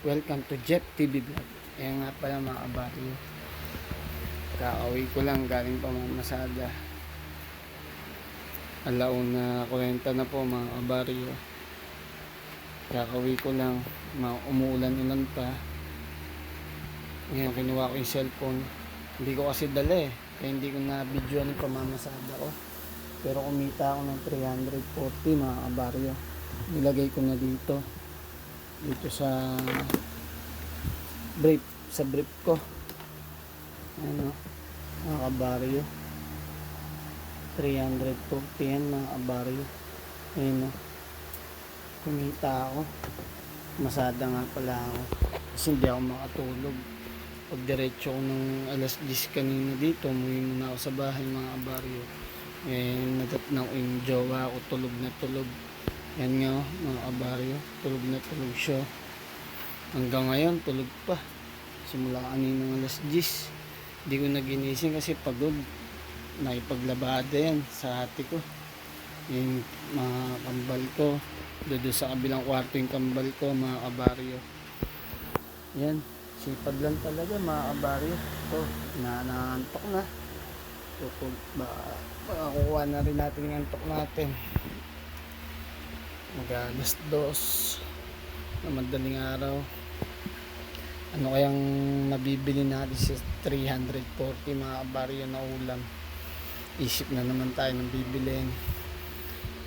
Welcome to Jeff TV Vlog. Ayan nga pala mga kabaryo, kakauwi ko lang galing pamamasada. Alauna 40 na po mga kabaryo. Kakauwi ko lang, umuulan-ulan pa. Ngayon kinuha ko yung cellphone. Hindi ko kasi dala kaya hindi ko na video yung pamamasada ko. Pero kumita ako ng 340 mga kabaryo. Nilagay ko na dito sa brief ko. Ano, mga kabaryo, 340 yan mga kabaryo. Ayun, kumita ako. Masada nga pala ako kasi hindi ako makatulog. Pag diretso ko ng alas 10 kanina dito, umuwi muna ako sa bahay mga kabaryo. Nadatnaw ko yung jowa ko, tulog na tulog. Yan nga mga kabaryo, tulog na tulog siya. Hanggang ngayon tulog pa. Simula kaninang alas 10. Hindi ko na ginising kasi pagod. Naipaglabada yan sa ate ko. Yung mga kambal ko. Doon sa kabilang kwarto yung kambal ko mga kabaryo. Yan. Sipag lang talaga mga kabaryo. Ito, nangantok na. Baka kukuha na rin natin yung antok natin. Mag-alas 2 na madaling araw. Ano kayang nabibili natin sa 340 mga kabaryo na ulam? Isip na naman tayo ng bibilin.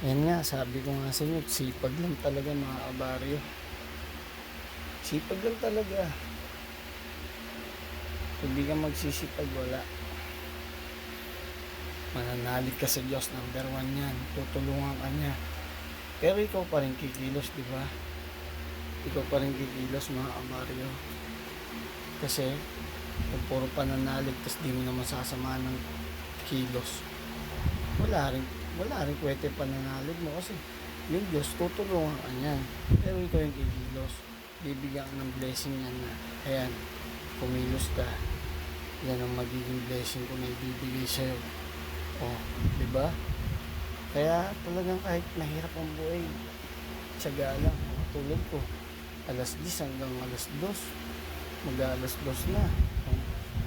Yan nga, sabi ko nga sa inyo, sipag lang talaga mga kabaryo. Sipag lang talaga. Kung di ka magsisipag, wala. Mananalig ka sa Diyos, number 1 yan. Tutulungan ka niya. Pero ikaw pa rin kikilos, di ba? Ikaw pa rin kikilos mga kabaryo. Kasi kung puro pananalig tapos di mo naman sasama ng kilos, wala rin kwete pananalig mo kasi yung Diyos tutulungan ka niyan. Pero ikaw yung kikilos, bibigyan ka ng blessing yan na ayan, kumilos ka, yan ang magiging blessing ko na ibibigay sa'yo. Di ba? Kaya talagang kahit mahirap ang buhay, tiyaga lang. Tulog ko alas 10 hanggang alas 2, mag-alas 2 na.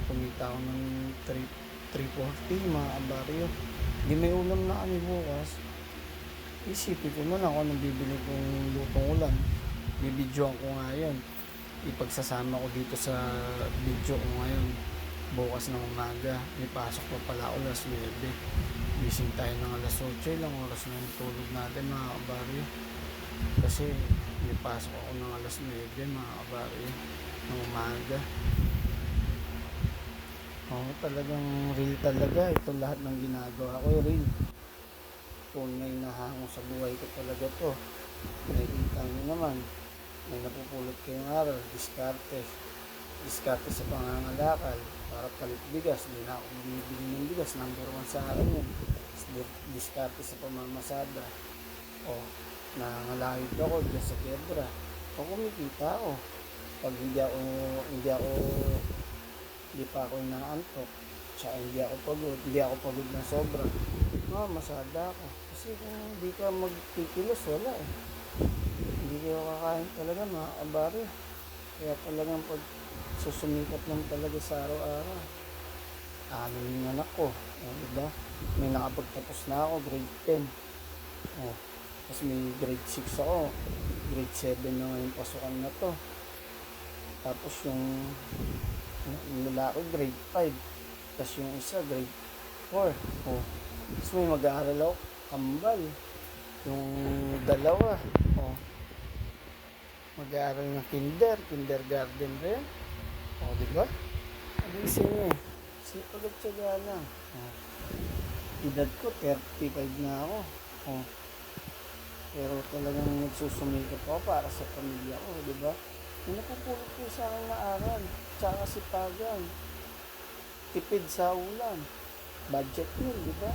Kumita ako ng 340 mga kabaryo. Hindi may ulam na kami bukas. Isipin ko na lang kung anong bibili kong lutong ulam. Bibidyoan ko nga yun. Ipagsasama ko dito sa video ko ngayon. Bukas ng umaga, may pasok pa pala ako alas 9. Gising tayo ng alas 8, ilang oras na yung tulog natin mga kabaryo. Kasi may pasok ako ng alas 9 mga kabaryo ng umaga. Talagang real talaga. Ito lahat ng ginagawa ko, real. Kung may nahango sa buhay ko talaga to. Nakikita nyo naman, may napupulot kayong araw, diskarte sa pangangalakal para palit bigas. Hindi na ako bumibili ng bigas, number 1 sa akin yun. Diskarte sa pamamasada. Nangangalayod ako dyan sa Quebra. Kumikita ako. Pag hindi pa ako inaantok, tsaka hindi ako pagod ng sobra, masada ako. Kasi kung hindi ka magkikilos, wala hindi ka kakain talaga mga kabaryo. Kaya talagang pag susumikat lang talaga sa araw-araw. Yung anak ko, diba? May nakapagtapos na ako, grade 10. Tapos may grade 6 ako, grade 7 na ngayon pasukan na to. Tapos yung lalaki grade 5, tapos yung isa grade 4. Tapos may mag-aaral ako, kambal. Yung dalawa, mag-aaral ng kindergarten rin. Diba? Alisin mo sipag at tiyaga lang. Edad ko 35 na ako. Pero talagang nagsusumikap ako para sa pamilya ko, diba? Yung napupulot ko sa akin na aral, tsaka sipagan, tipid sa ulan, budget meal, diba?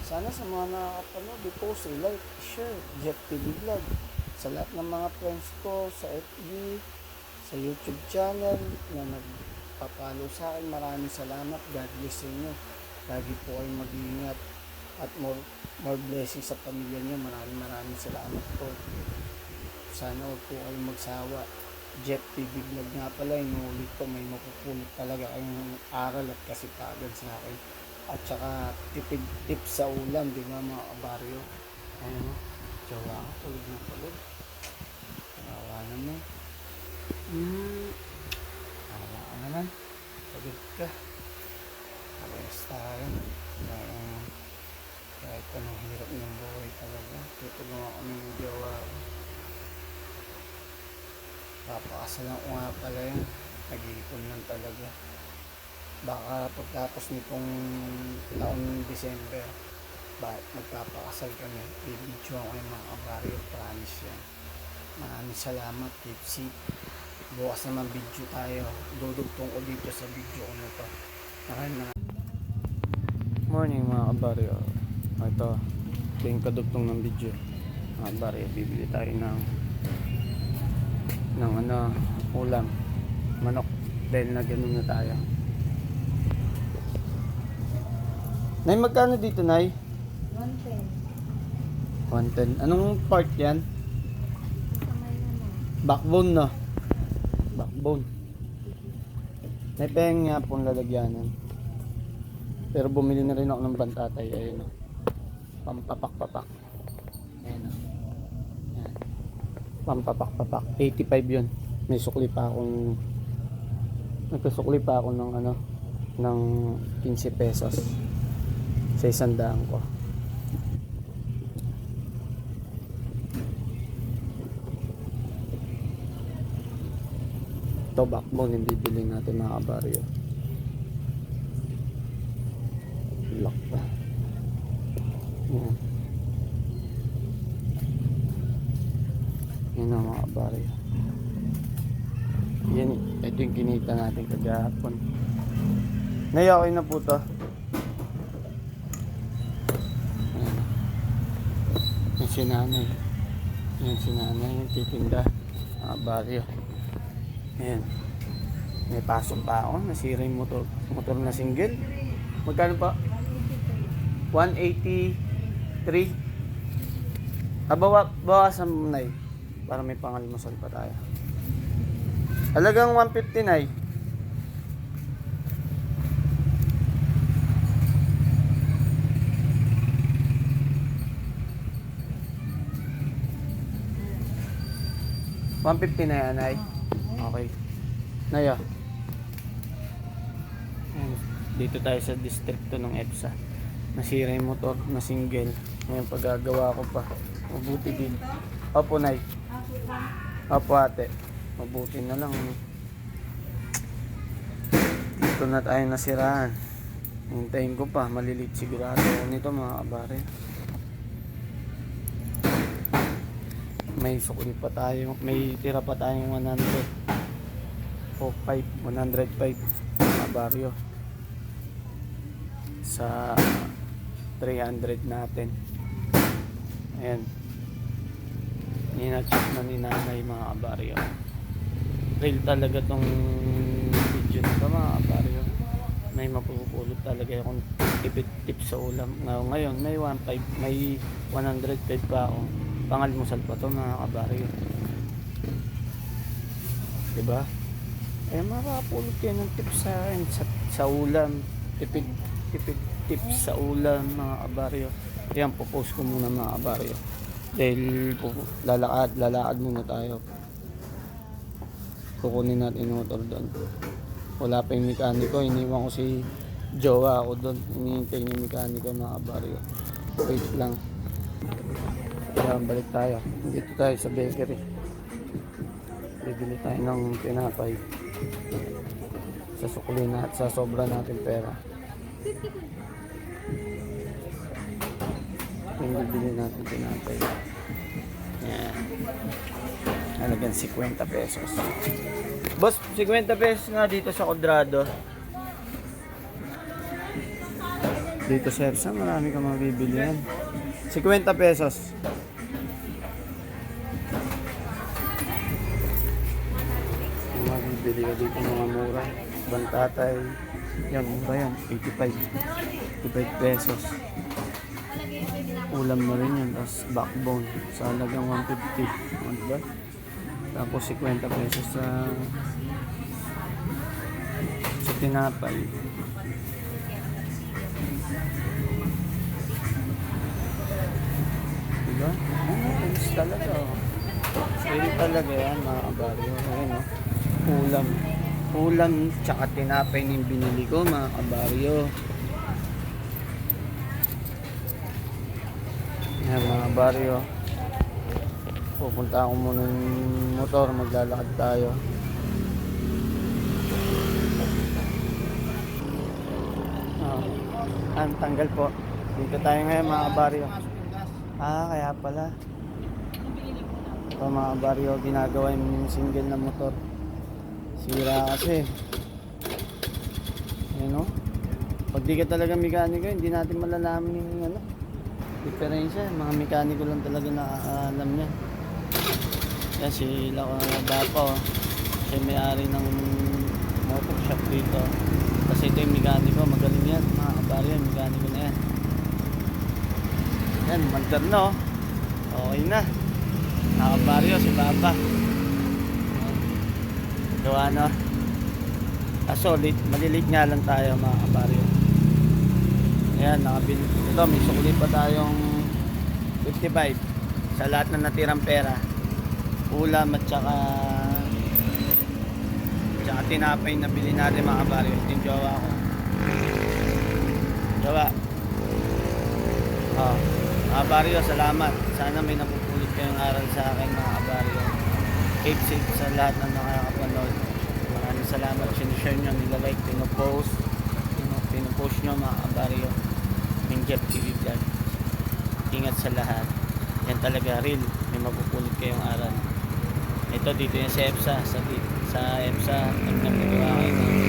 Sana sa mga nakakapanood, i-post, i-like, share, Jeff TV Vlog. Sa lahat ng mga friends ko, sa FB, sa YouTube channel, na nagpapalo sa akin, maraming salamat. God bless sa inyo. Lagi po kayong mag-iingat at more blessings sa pamilya niyo. Maraming salamat po. Sana huwag po kayong magsawa. Jeff TV Vlog nga pala, inuulit ko, may mapupulot talaga kayong aral at kasipagan sa akin. At saka tipid tips sa ulam, di ba mga kabaryo? Ayun, jawa ka, tulog na tulog. Kawawa naman. Kawawa ka naman. Pagod ka. Rest tayo. Kahit anong hirap ng buhay talaga, tutulungan kami ng jawa ko. Papakasalan ko nga pala yun. Nag-iipon lang talaga. Baka pagtapos nitong taong December, magpapakasal kami. Bibidyoan ko yung mga kabaryo. Promise yan. Maraming salamat. Keep safe. Bukas naman video tayo. Dudugtong ko dito sa video ko na to. Maraming morning mga kabaryo. Ito yung kadugtong ng video. Mga kabaryo, bibili tayo ng ulam, manok, dahil na ganun na tayo. Nay, magkano dito, Nay? 110. 110. Anong part yan? Backbone, no? Backbone. May peng nga pong lalagyanan. Pero bumili na rin ako ng bantatay. Ayun, no? Pampapak-papak. Ayun, no? Yan. Pampapak-papak. 85 yun. May sukli pa akong nagkasukli pa ako ng ng 15 pesos sa 100 ko. Ito backbone yung bibili natin mga kabaryo. Lock pa. Yan. Yan ang mga kabaryo. Yan, ito yung kinita natin kagahapon. Nayakay na po to. Ayan. Yan si nanay. Yan si nanay yung titinda. Mga baryo. Ayan. May pasok pa ako. Nasira yung motor na single. Magkano pa? 183. Bawasan mo na para may pangalmusal pa tayo. Halagang 150 na . 150 na yan, Nay. Okay. Naya. Dito tayo sa distrito ng EDSA. Nasira yung motor na single. Ngayon paggagawa ko pa. Mabuti din. Opo, Nay. Opo, ate. Mabuti na lang. Dito na tayo nasiraan. Hintayin ko pa. Malilit sigurado ako nito mga kabare. May sukli pa tayo. May tira pa tayong 105 mga baryo sa 300 natin. Ayan. Nina-check na ni nanay mga kabaryo. Real talaga tong video nito mga kabaryo. May mapupulot talaga akong tip sa ulam. Ngayon may 105, may 105 pa ako. Pangalmusal pa to mga kabaryo. Diba? Eh makapulot kayo ng tips sa akin sa ulam. Tipid tips sa ulam mga kabaryo. Ayan, popost ko muna mga kabaryo. Dahil lalakad muna tayo. Kukunin natin yung motor doon. Wala pa yung mekaniko. Iniwan ko si jowa ako doon. Hinihintay yung mekaniko mga kabaryo. Wait lang. Kaya balik tayo. Dito tayo sa bakery. Bibili tayo ng tinapay. Sa sukli na at sa sobra natin pera. Yung bibili natin tinapay. Yan. Halagang 50 pesos. Boss, 50 pesos nga dito sa Quadrado. Dito sa EDSA, marami kang mabibili yan. 50 pesos. Mabibili ka dito mga mura. Bantatay. Yan, mura yan. 85 pesos. Ulam na rin yan. Tapos backbone. Sa halagang 150. Ano ba? Tapos 50 pesos sa tinapay. Diba? Ayos talaga. Oh. Ayun talaga yan mga kabaryo. Ayun, oh. Ulam. Ulam tsaka tinapay yung binili ko mga kabaryo. Yan mga baryo. Pupunta ako muna ng motor, maglalakad tayo. Ang tanggal po. Dito tayo ngayon mga baryo. Kaya pala. Ito mga baryo, ginagawa yung single na motor. Sira kasi. Ayan o. Pag di ka talaga mekaniko, hindi natin malalaman yung diferensya. Mga mekaniko lang talaga na alam niya. Yan sila ko Dapa oh. Siya may-ari ng motor shop dito. Kasi ito yung mekaniko, magaling yan. Mga kabaryo, yung mekaniko na yan. Yan, mandar na oh. Okay na. Mga kabaryo, si Papa. Gawa na. Kaso, malilate nga lang tayo mga kabaryo. Ayan, nakabili. Ito, may sukli pa tayong 55 sa lahat na natirang pera. Ulam at saka tinapay na bili natin mga kabaryo. Ito yung jowa ko. Jowa. Mga kabaryo, salamat. Sana may napupulot kayong aral sa akin mga kabaryo. Keep safe sa lahat na nakakapanood. Maraming salamat. Sinishare nyo, nilalike, pinopost nyo mga kabaryo. Yung Jeff TV Vlog. Ingat sa lahat. Yan talaga real. May mapupulot kayong aral. Ito dito yung sa EPSA. Sa EPSA, nagagawa kayo ng